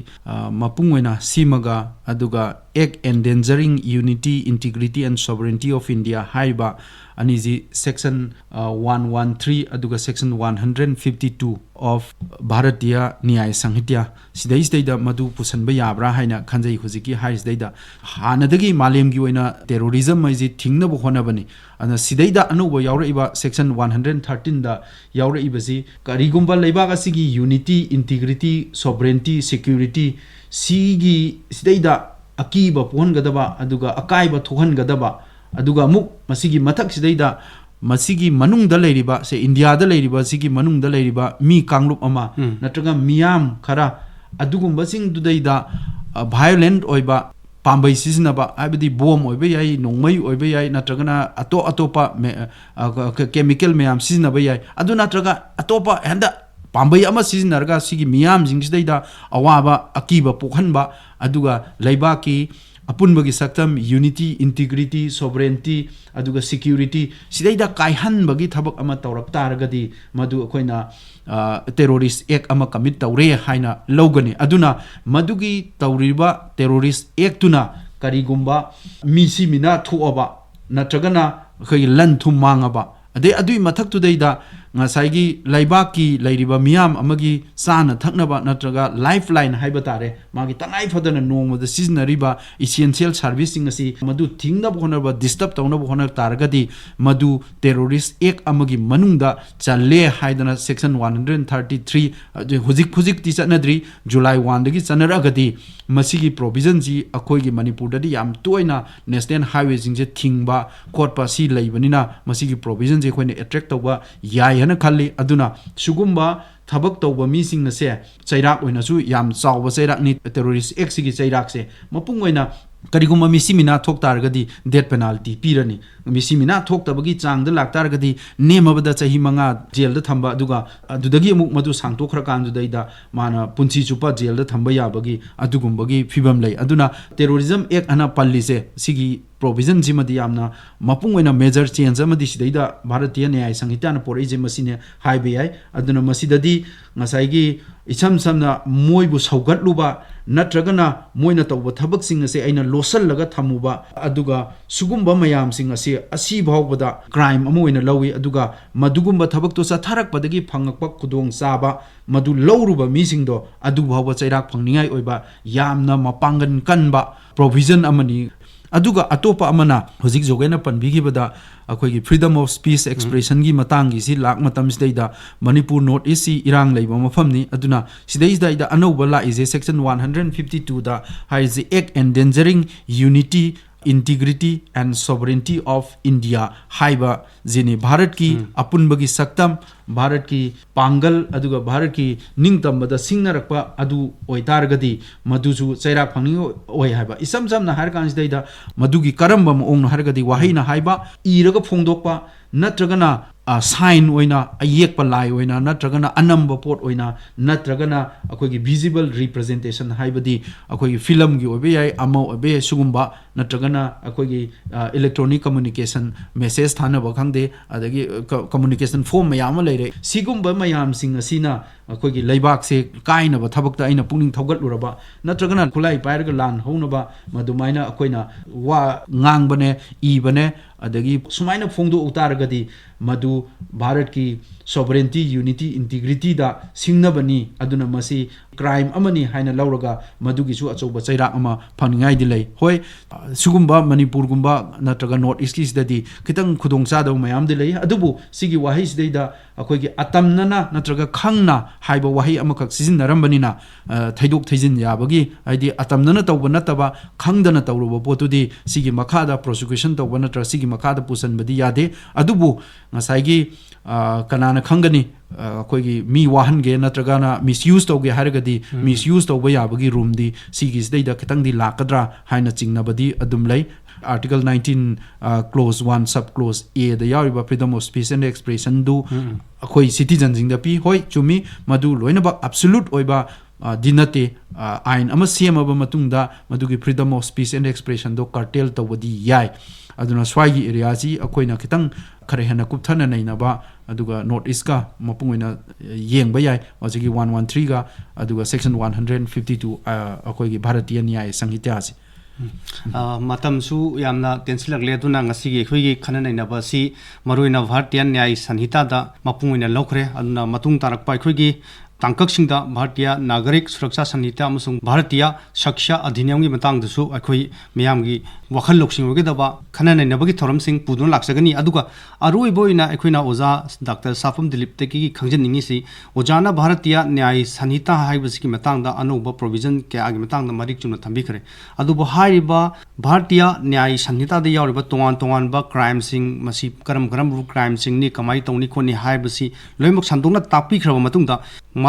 ꯃꯄꯨꯡ ꯑꯣꯏꯅ ꯁꯤꯃꯒ ꯑꯗꯨꯒ act endangering unity integrity and sovereignty of India ꯍꯥꯏꯔꯤꯕ ꯑꯅꯤꯁꯤ ꯁꯦꯛꯁꯟ 113 ꯑꯗꯨꯒ ꯁꯦꯛꯁꯟ 152 ꯑꯣꯐ ꯚꯥꯔꯇꯤꯌꯥ ꯅ꯭ꯌꯥꯏ ꯁꯪꯍꯤꯇ꯭ꯌꯥ ꯁꯤꯗꯩꯁꯤꯗꯩꯗ ꯃꯗꯨ ꯄꯨꯁꯟꯕ ꯌꯥꯕ꯭ꯔꯥ ꯍꯥꯏꯅ ꯈꯟꯖꯩ ꯍꯧꯖꯤꯛꯀꯤ ꯍꯥꯏꯔꯤꯁꯤꯗꯩꯗ ꯍꯥꯟꯅꯗꯒꯤ ꯃꯥꯂꯦꯝꯒꯤ ꯑꯣꯏꯅ ꯇꯦꯔꯣꯔꯤꯖꯝ ꯍꯥꯏꯁꯤ ꯊꯤꯡꯅꯕ ꯍꯣꯠꯅꯕꯅꯤ ꯑꯗꯨꯅ ꯁꯤꯗꯩꯗ ꯑꯅꯧꯕ ꯌꯥꯎꯔꯛꯏꯕ ꯁꯦꯛꯁꯟ 113ꯗ ꯌꯥꯎꯔꯛꯏꯕꯁꯤ ꯀꯔꯤꯒꯨꯝꯕ ꯂꯩꯕꯥꯛ ꯑꯁꯤꯒꯤ ꯌꯨꯅꯤꯇꯤ ꯏꯟꯇꯤꯒ꯭ꯔꯤꯇꯤ ꯁꯣꯚꯔꯦꯟꯇꯤ ꯁꯦꯀ꯭ꯌꯨꯔꯤꯇꯤ ꯁꯤꯗꯩꯗ ꯑꯀꯤꯕ ꯄꯣꯛꯍꯟꯒꯗꯕ ꯑꯗꯨꯒ ꯑꯀꯥꯏꯕ ꯊꯣꯛꯍꯟꯒꯗꯕ ꯑꯗꯨꯒ ꯑꯃꯨꯛ ꯃꯁꯤꯒꯤ ꯃꯊꯛꯁꯤꯗꯩꯗ ꯃꯁꯤꯒꯤ ꯃꯅꯨꯡꯗ ꯂꯩꯔꯤꯕ ꯁꯦ ꯏꯟꯗꯤꯌꯥꯗ ꯂꯩꯔꯤꯕ ꯁꯤꯒꯤ ꯃꯅꯨꯡꯗ ꯂꯩꯔꯤꯕ ꯃꯤ ꯀꯥꯡꯂꯨꯞ ꯑꯃ ꯅꯠꯇ꯭ꯔꯒ ꯃꯤꯌꯥꯝ ꯈꯔ ꯑꯗꯨꯒꯨꯝꯕꯁꯤꯡꯗꯨꯗꯩꯗ ꯚꯥꯏꯑꯣꯂꯦꯟꯠ ꯑꯣꯏꯕ ꯄꯥꯝꯕꯩ ꯁꯤꯖꯤꯟꯅꯕ ꯍꯥꯏꯕꯗꯤ ꯕꯣꯝ ꯑꯣꯏꯕ ꯌꯥꯏ ꯅꯣꯡꯃꯩ ꯑꯣꯏꯕ ꯌꯥꯏ ꯅꯠꯇ꯭ꯔꯒꯅ ꯑꯇꯣꯞꯄ ꯀꯦꯃꯤꯀꯦꯜ ꯃꯌꯥꯝ ꯁꯤꯖꯤꯟꯅꯕ ꯌꯥꯏ ꯑꯗꯨ ꯅꯠꯇ꯭ꯔꯒ ꯑꯇꯣꯞꯄ ꯍꯦꯟꯗ ꯄꯥꯝꯕꯩ ꯑꯃ ꯁꯤꯖꯤꯟꯅꯔꯒ ꯁꯤꯒꯤ ꯃꯤꯌꯥꯝꯁꯤꯡꯁꯤꯗꯩꯗ ꯑꯋꯥꯕ ꯑꯀꯤꯕ ꯄꯣꯛꯍꯟꯕ ꯑꯗꯨꯒ ꯂꯩꯕꯥꯛꯀꯤ ꯑꯄꯨꯟꯕꯒꯤ ꯁꯛꯇꯝ ꯌꯨꯅꯤꯇꯤ ꯏꯟꯇꯤꯒ꯭ꯔꯤꯇꯤ ꯁꯣꯕꯔꯦꯟꯇꯤ ꯑꯗꯨꯒ ꯁꯤꯀ꯭ꯌꯨꯔꯤꯇꯤ ꯁꯤꯗꯩꯗ ꯀꯥꯏꯍꯟꯕꯒꯤ ꯊꯕꯛ ꯑꯃ ꯇꯧꯔꯛ ꯇꯥꯔꯒꯗꯤ ꯃꯗꯨ ꯑꯩꯈꯣꯏꯅ ꯇꯦꯔꯣꯔꯤꯁ ꯑꯦꯛ ꯑꯃ ꯀꯃꯤꯠ ꯇꯧꯔꯦ ꯍꯥꯏꯅ ꯂꯧꯒꯅꯤ ꯑꯗꯨꯅ ꯃꯗꯨꯒꯤ ꯇꯧꯔꯤꯕ ꯇꯦꯔꯣꯔꯤꯁ ꯑꯦꯛꯇꯨꯅ ꯀꯔꯤꯒꯨꯝꯕ ꯃꯤꯁꯤ ꯃꯤꯅꯥ ꯊꯣꯛꯑꯕ ꯅꯠꯇ꯭ꯔꯒꯅ ꯑꯩꯈꯣꯏꯒꯤ ꯂꯟ ꯊꯨꯝ ꯃꯥꯡꯉꯕ ꯑꯗꯩ ꯑꯗꯨꯒꯤ ꯃꯊꯛꯇꯨꯗꯩꯗ ꯉꯁꯥꯏꯒꯤ ꯂꯩꯕꯥꯛꯀꯤ ꯂꯩꯔꯤꯕ ꯃꯤꯌꯥꯝ ꯑꯃꯒꯤ ꯆꯥꯅ ꯊꯛꯅꯕ ꯅꯠꯇ꯭ꯔꯒ ꯂꯥꯏꯐ ꯂꯥꯏꯟ ꯍꯥꯏꯕ ꯇꯥꯔꯦ ꯃꯥꯒꯤ ꯇꯉꯥꯏ ꯐꯗꯅ ꯅꯣꯡꯃꯗ ꯁꯤꯖꯤꯟꯅꯔꯤꯕ ꯏꯁꯦꯟꯁꯤꯌꯦꯜ ꯁꯥꯔꯚꯤꯁꯁꯤꯡ ꯑꯁꯤ ꯃꯗꯨ ꯊꯤꯡꯅꯕ ꯍꯣꯠꯅꯕ ꯗꯤꯁꯇꯔꯕ ꯇꯧꯅꯕ ꯍꯣꯠꯅꯕ ꯇꯥꯔꯒꯗꯤ ꯃꯗꯨ ꯇꯦꯔꯣꯔꯤꯁ ꯑꯦꯛ ꯑꯃꯒꯤ ꯃꯅꯨꯡꯗ ꯆꯜꯂꯦ ꯍꯥꯏꯗꯅ ꯁꯦꯛꯁꯟ 133 ꯍꯧꯖꯤꯛꯇꯤ ꯆꯠꯅꯗ꯭ꯔꯤ ꯖꯨꯂꯥꯏ 1ꯗꯒꯤ ꯆꯠꯅꯔꯛꯑꯒꯗꯤ ꯃꯁꯤꯒꯤ ꯄ꯭ꯔꯣꯚꯤꯖꯟꯁꯤ ꯑꯩꯈꯣꯏꯒꯤ ꯃꯅꯤꯄꯨꯔꯗꯗꯤ ꯌꯥꯝ ꯇꯣꯏꯅ ꯅꯦꯁꯅꯦꯜ ꯍꯥꯏꯋꯦꯁꯤꯡꯁꯦ ꯊꯤꯡꯕ ꯈꯣꯠꯄ ꯁꯤ ꯂꯩꯕꯅꯤꯅ ꯃꯁꯤꯒꯤ ꯄ꯭ꯔꯣꯚꯤꯖꯟꯁꯦ ꯑꯩꯈꯣꯏꯅ ꯑꯦꯇ꯭ꯔꯦꯛ ꯇꯧꯕ ꯌꯥꯏ ꯍꯥꯏꯅ ꯈꯜꯂꯤ ꯑꯗꯨꯅ ꯁꯤꯒꯨꯝꯕ ꯊꯕꯛ ꯇꯧꯕ ꯃꯤꯁꯤꯡ ꯑꯁꯦ ꯆꯩꯔꯥꯛ ꯑꯣꯏꯅꯁꯨ ꯌꯥꯝ ꯆꯥꯎꯕ ꯆꯩꯔꯥꯛꯅꯤ ꯇꯦꯔꯣꯔꯤꯁ ꯑꯦꯛꯁꯤꯒꯤ ꯆꯩꯔꯥꯛꯁꯦ ꯃꯄꯨꯡ ꯑꯣꯏꯅ ꯀꯔꯤꯒꯨꯝꯕ ꯃꯤꯁꯤ ꯃꯤꯅꯥ ꯊꯣꯛ ꯇꯥꯔꯒꯗꯤ ꯗꯦꯠ ꯄꯦꯅꯥꯜꯇꯤ ꯄꯤꯔꯅꯤ ꯃꯤꯁꯤ ꯃꯤꯅꯥ ꯊꯣꯛꯇꯕꯒꯤ ꯆꯥꯡꯗ ꯂꯥꯛꯇꯥꯔꯒꯗꯤ ꯅꯦꯝꯃꯕꯗ ꯆꯍꯤ 5 ꯖꯦꯜꯗ ꯊꯝꯕ ꯑꯗꯨꯒ ꯑꯗꯨꯗꯒꯤ ꯑꯃꯨꯛ ꯃꯗꯨ ꯁꯥꯡꯇꯣꯛꯈ꯭ꯔꯀꯥꯟꯗꯨꯗꯩꯗ ꯃꯥꯅ ꯄꯨꯟꯁꯤ ꯆꯨꯞꯄ ꯖꯦꯜꯗ ꯊꯝꯕ ꯌꯥꯕꯒꯤ ꯑꯗꯨꯒꯨꯝꯕꯒꯤ ꯐꯤꯕꯝ ꯂꯩ ꯑꯗꯨꯅ ꯇꯦꯔꯣꯔꯤꯖꯝ ꯑꯦꯛ ꯑꯅ ꯄꯜꯂꯤꯁꯦ ꯁꯤꯒꯤ ꯄ꯭ꯔꯣꯚꯤꯖꯟꯁꯤꯃꯗꯤ ꯌꯥꯝꯅ ꯃꯄꯨꯡ ꯑꯣꯏꯅ ꯃꯦꯖꯔ ꯆꯦꯟꯖ ꯑꯃꯗꯤ ꯁꯤꯗꯩꯗ ꯚꯥꯔꯇꯤꯌꯥ ꯅ꯭ꯌꯥꯌ ꯁꯪꯍꯤꯇꯥꯅ ꯄꯣꯔꯛꯏꯁꯦ ꯃꯁꯤꯅꯦ ꯍꯥꯏꯕ ꯌꯥꯏ ꯑꯗꯨꯅ ꯃꯁꯤꯗꯗꯤ ꯉꯁꯥꯏꯒꯤ ꯏꯁꯝ ꯁꯝꯅ ꯃꯣꯏꯕꯨ ꯁꯧꯒꯠꯂꯨꯕ ꯅꯠꯇ꯭ꯔꯒꯅ ꯃꯣꯏꯅ ꯇꯧꯕ ꯊꯕꯛꯁꯤꯡ ꯑꯁꯦ ꯑꯩꯅ ꯂꯣꯠꯁꯤꯜꯂꯒ ꯊꯝꯃꯨꯕ ꯑꯗꯨꯒ ꯁꯤꯒꯨꯝꯕ ꯃꯌꯥꯝꯁꯤꯡ ꯑꯁꯤ ꯐꯥꯎꯕꯗ ꯀ꯭ꯔꯥꯏꯝ ꯑꯃ ꯑꯣꯏꯅ ꯂꯧꯏ ꯑꯗꯨꯒ ꯃꯗꯨꯒꯨꯝꯕ ꯊꯕꯛꯇꯣ ꯆꯠꯊꯔꯛꯄꯗꯒꯤ ꯐꯪꯉꯛꯄ ꯈꯨꯗꯣꯡꯆꯥꯕ ꯃꯗꯨ ꯂꯧꯔꯨꯕ ꯃꯤꯁꯤꯡꯗꯣ ꯑꯗꯨ ꯐꯥꯎꯕ ꯆꯩꯔꯥꯛ ꯐꯪꯅꯤꯡꯉꯥꯏ ꯑꯣꯏꯕ ꯌꯥꯝꯅ ꯃꯄꯥꯡꯒꯜ ꯀꯟꯕ ꯄ꯭ꯔꯣꯚꯤꯖꯟ ꯑꯃꯅꯤ ꯑꯗꯨꯒ ꯑꯇꯣꯞꯄ ꯑꯃꯅ ꯍꯧꯖꯤꯛ ꯖꯣꯒꯦꯅ ꯄꯟꯕꯤꯈꯤꯕꯗ ꯑꯩꯈꯣꯏꯒꯤ ꯐ꯭रीडम ऑफ स्पीच एक्सप्रेशन की मतांगी लाक मतमसिदैदा मणिपुर नॉर्थ ईस्ट सी इरांग लेबा मफमनी अदुना सिदैदा अनौबा लाइजे सेक्शन 152 दा हाइजे act endangering unity integrity and sovereignty of India हाइबा जिने भारत की अपुनबगी सक्तम भारत की पांगल अदुगा भारत की निंगतंबदा सिंगनरकपा अदु ओइतारगदी मदुसु चैरा फंगनी ओइ हाइबा इसम समना हार कांसिदैदा मदुगी करम्बा मओंग हारगदी वाहैना हाइबा इरगा फोंदोकपा नत्रगना साइन ओइना अयेकपा लाई ओइना नत्रगना अनंबा पोट ओइना नत्रगना अखोगी विजिबल रिप्रेजेंटेशन हाइबदी अखोगी फिल्म की ओबे याय अमा ओबे सुगुम्बा नत्रगना अखोगी इलेक्ट्रॉनिक कम्युनिकेशन मेसेज थानबा खंगदे अदगी कम्युनिकेशन फॉर्म मयाम लेरे सिगुम्बा मयाम सिंग असिना अखोगी लैबाक से काइनबा थबकता अइना पुनिंग थौगतलुरबा नत्रगना खुलाई पायरगा लान हौनबा मदुमाइना अखोइना वा ngangbane ibane adagi sumaina phongdo utaragadi madu bharat ki sovereignty unity integrity da singnabani aduna masi crime amani haina lauraga madugi su achoba chairak ama phangningai di lei hoi sugumba manipur gumba natraga north east ki sidadi kitang khudong cha da mayam di lei adubu sigi wahi sidaida akoigi atamnana natraga khangna haiba wahi amakak sizin narambani na thaidok thaijin yabagi aidi atamnana tawba nataba khangdana tawruba potudi sigi makhada prosecution tawba natra sigi makhada pusan badi yade adubu ngasai kanana khangani akoigi mi wahange natragana misuse tawge haragadi misuse tawba yabagi room di sigi sidaida kitang di lakadra haina chingnabadi adum lei article 19 clause 1 sub clause a da yariba freedom of speech and expression du akoi citizen jing da pi hoi chumi madu loina ba absolute oiba dinate ain ama semaba matungda madugi freedom of speech and expression do cartel tawadi yai aduna swagi area ji akoina kitang khare hena kupthana nainaba aduga north east ka mapungoina yengba yai wajigi 113 ga aduga section 152 akoigi bharatiya nyay sanghita ji matamsu yamna tensilakle aduna ngasi gi khoigi khana nainaba si maruina bharatiya nyay sanhita da mapungoina lokre aduna matung tarakpa khoigi tangkaksingda bharatiya nagarik suraksha sanhita amasung bharatiya shaksha adhiniyam gi matang dasu akhoi miyam gi wakhal loksing oge daba khana nainabagi thoram sing pudun laksagani aduga aroi boina akhoi na oza dr safam dilip te ki khangjin ningi si ojana bharatiya nyay sanhita haibasi ki matang da anoba provision ke agi matang da marik chuna thambi khare adubu hariba bharatiya nyay sanhita da yawriba tongan ba crime sing masi karam crime sing ni kamai tongni khoni haibasi loimok sandongna tapi khraba matung da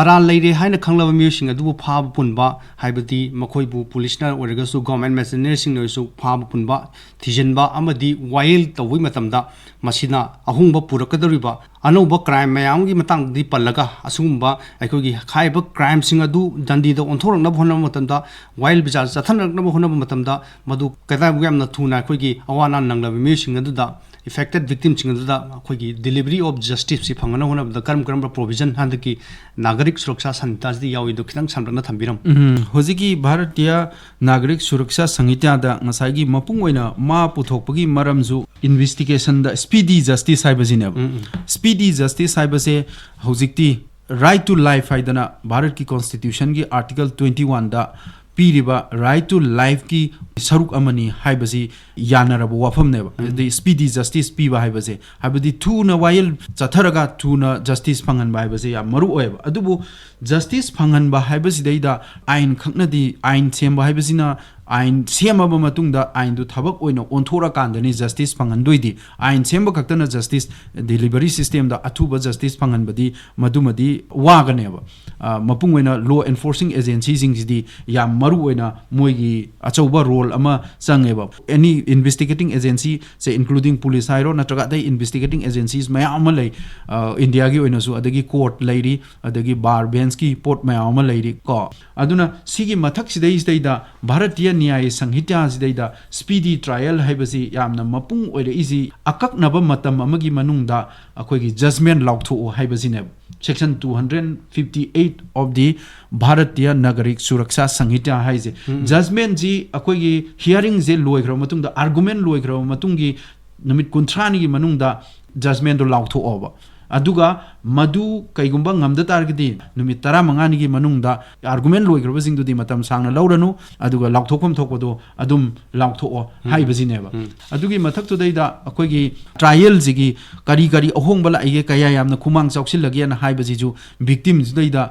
ꯃꯔꯥꯜ ꯂꯩꯔꯦ ꯍꯥꯏꯅ ꯈꯪꯂꯕ ꯃꯤꯑꯣꯏꯁꯤꯡ ꯑꯗꯨꯕꯨ ꯐꯥꯕ ꯄꯨꯟꯕ ꯍꯥꯏꯕꯗꯤ ꯃꯈꯣꯏꯕꯨ ꯄꯨꯂꯤꯁꯅ ꯑꯣꯏꯔꯒꯁꯨ ꯒꯣꯔꯃꯦꯟ ꯃꯦꯁꯤꯅꯔꯤꯁꯤꯡꯅ ꯑꯣꯏꯔꯁꯨ ꯐꯥꯕ ꯄꯨꯟꯕ ꯊꯤꯖꯤꯟꯕ ꯑꯃꯗꯤ ꯋꯥꯌꯦꯜ ꯇꯧꯕꯒꯤ ꯃꯇꯝꯗ ꯃꯁꯤꯅ ꯑꯍꯣꯡꯕ ꯄꯨꯔꯛꯀꯗꯧꯔꯤꯕ ꯑꯅꯧꯕ ꯀ꯭ꯔꯥꯏꯝ ꯃꯌꯥꯝꯒꯤ ꯃꯇꯥꯡꯗꯗꯤ ꯄꯜꯂꯒ ꯑꯁꯤꯒꯨꯝꯕ ꯑꯩꯈꯣꯏꯒꯤ ꯍꯥꯏꯔꯤꯕ ꯀ꯭ꯔꯥꯏꯝꯁꯤꯡ ꯑꯗꯨ ꯗꯟꯗꯤꯗ ꯑꯣꯟꯊꯣꯔꯛꯅꯕ ꯍꯣꯠꯅꯕ ꯃꯇꯝꯗ ꯋꯥꯌꯦꯜ ꯕꯤꯆꯥꯔ ꯆꯠꯊꯅꯔꯛꯅꯕ ꯍꯣꯠꯅꯕ ꯃꯇꯝꯗ ꯃꯗꯨ ꯀꯗꯥꯏꯐꯥꯎ ꯌꯥꯝꯅ ꯊꯨꯅ ꯑꯩꯈꯣꯏꯒꯤ ꯑꯋꯥ ꯑꯅꯥ ꯅꯪꯂꯕ ꯃꯤꯑꯣꯏꯁꯤꯡ ꯑꯗꯨꯗ ꯏꯐꯦꯛꯇꯦꯠ ꯚꯤꯛꯇꯤꯝꯁꯤꯡ ꯑꯗꯨꯗ ꯑꯩꯈꯣꯏꯒꯤ ꯗꯤꯂꯤꯚꯔꯤ ꯑꯣꯐ ꯖꯁꯇꯤꯁꯁꯤ ꯐꯪꯅꯕ ꯍꯣꯠꯅꯕꯗ ꯀꯔꯝꯕ ꯄ꯭ꯔꯣꯚꯤꯖꯟ ꯍꯟꯗꯛꯀꯤ ꯅꯥꯒꯔꯤꯛ ꯁꯨꯔꯛꯁꯥ ꯁꯪꯍꯤꯇꯥꯁꯤꯗ ꯌꯥꯎꯏꯗꯣ ꯈꯤꯇꯪ ꯁꯝꯂꯞꯅ ꯊꯝꯕꯤꯔꯝ ꯍꯧꯖꯤꯛꯀꯤ ꯚꯥꯔꯇꯤꯌꯥ ꯅꯥꯒꯔꯤꯛ ꯁꯨꯔꯛꯁꯥ ꯁꯪꯍꯤꯇꯥꯗ ꯉꯁꯥꯏꯒꯤ ꯃꯄꯨꯡ ꯑꯣꯏꯅ ꯃꯥ ꯄꯨꯊꯣꯛꯄꯒꯤ ꯃꯔꯝꯁꯨ ꯏꯟꯚꯦꯁꯇꯤꯒꯦꯁꯟꯗ ꯁ꯭ꯄꯤꯗꯤ ꯖꯁꯇꯤꯁ ꯍꯥꯏꯕꯁꯤꯅꯦꯕ ꯁ꯭ꯄꯤꯗꯤ ꯖꯁꯇꯤꯁ ꯍꯥꯏꯕꯁꯦ ꯍꯧꯖꯤꯛꯇꯤ ꯔꯥꯏꯠ ꯇꯨ ꯂꯥꯏꯐ ꯍꯥꯏꯗꯅ ꯚꯥꯔꯠꯀꯤ ꯀꯣꯟꯁꯇꯤꯇ꯭ꯌꯨꯁꯟꯒꯤ आर्टिकल 21दा पीरिबा राइट टू लाइफ की सरुक अमनी हाइबसी यानरब वाफमनेब द स्पीडी जस्टिस पीबा हाइबसे हाइबदी थुना वायल चथरगा थुना जस्टिस फंगनबा हाइबसे या मरु ओएब अदुबु जस्टिस फंगनबा हाइबसिदैदा आइन खक्नदी आइन सेमबा हाइबसिना आइन सेमबा मतुंगदा आइन दु थबक ओइना ओन्थोरा कांदनी जस्टिस फंगनदोइदी आइन सेमबा खक्तना जस्टिस डिलीवरी सिस्टम दा अथुबा जस्टिस फंगनबदी मदुमदी वागनेब मपुंग ओइना लॉ एनफोर्सिंग एजेंसी सिंगसिदी या मरु ओइना मोइगी अचौबा रोल अमा चंगेबा एनी इन्वेस्टिगेटिंग एजेंसी से इंक्लूडिंग पुलिस हाइरो नत्रगा दai इन्वेस्टिगेटिंग एजेंसीज मयाम अमा लै इंडिया गी ओइनासु अदगी कोर्ट लैरी अदगी बार बेंच की पोर्ट मयाम अमा लैरी को अदुना सिगी मथक सिदैदा भारतीय न्याय संहिता सिदैदा स्पीडी ट्रायल हाइबसी यामना मपुंग ओइरे इजी अककनबा मतम अमगी मनुंगदा अखोइगी जजमेंट लाउथो हाइबसिने सेक्शन 258 ऑफ दी भारतीय नागरिक सुरक्षा संहिता हाइजे जजमेंट जी अखोइगी हियरिंग जे लोइग्रो मतुंगदा आर्गुमेंट लोइग्रो मतुंगी नुमित कुंथ्रानी की मनुंगदा जजमेंट दो लाउथो ओबा अदुगा मदु कैगुंबा ngamda targidi numit 15 gi manungda argument loigraba singdudi matam sangna lauranu aduga laukthokpam thokpodo adum lauktho haibajineba adugi mathak to daida akoigi trial jigi kari kari ahongba laige kaya yamna khumang chausil lagi na haibaji ju victim daida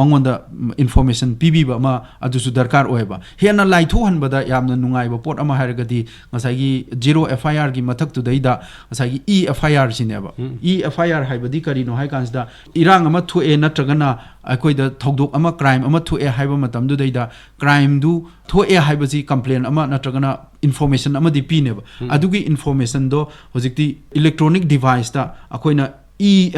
mangonda information pibiba ma adusu darkar oeba hena laitho hanbada yamna nungaiba pot ama haragadi ngasai zero FIR gi mathak to daida ngasai e FIR sineba e FIR haibadi kari no hai kansda irang ama thue natragana akoida thodok ama crime ama thue haiba matam du daida crime du thue haibasi complaint ama natragana information ama di pineba adugi information do hojikti electronic device da akoina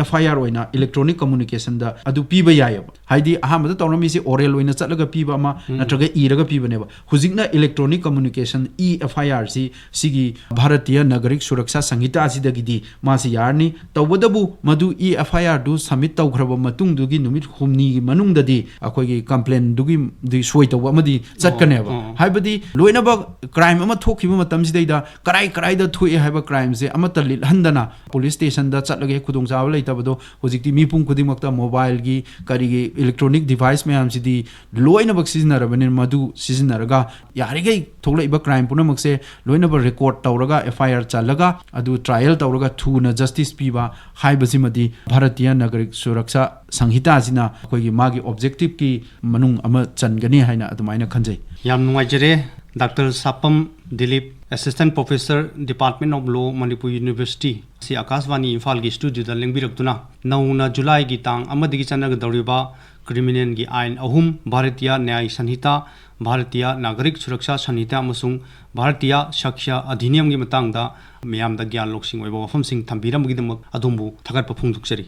FIR oina electronic communication da adu piba yayaba haidi ahamada tawrami se oral oina chatlaga piba ama natraga iraga piba neba hujikna electronic communication FIR si sigi bharatiya nagarik suraksha sanghita asidagidi masi yarni tawbadabu madu FIR du submit tawgraba matung dugi numit humni gi manungdadi akoigi complaint dugi di soi tawba amadi chatkaneba haibadi loinaba crime ama thokhiba matam sidaida karai da thui haiba crime se amata lil handana police station da chatlaga khudung चाव लेतबदो होजिकती मीपुंग खुदिमक्ता mobile की करिगे electronic device मैम सिदी लोइनबक सिजनरबने मदु सिजनरगा यारिगै थोगलैबा क्राइम पुनमक्से लोइनब रिकॉर्ड तौरगा FIR चालगा अदु ट्रायल तौरगा थुना जस्टिस पीबा हाइबसिमदी भारतीय नागरिक सुरक्षा संहिता सिना अखोइगी मागी ऑब्जेक्टिव की मनुंग अमा चनगनी हाइना अदुमाइना खंजै याम नुंगाइजरे doctor Sapam Dilip assistant professor department of law Manipur university से आकाशवाणी इम्फाल की स्टूडियो लिंबिरक्तुना नौना जुलाई की तांग अमदिगी चनगदौरिबा क्रिमिनल की आइन अहुम भारतीय न्याय संहिता भारतीय नागरिक सुरक्षा संहिता अमसुंग भारतीय साक्ष्य अधिनियम की मतंगदा मयामदा ज्ञान लोकसिंग ओइबा वफमसिंग थंबिरमगिदमक अदुमबु थगतप फोंदोकचरी।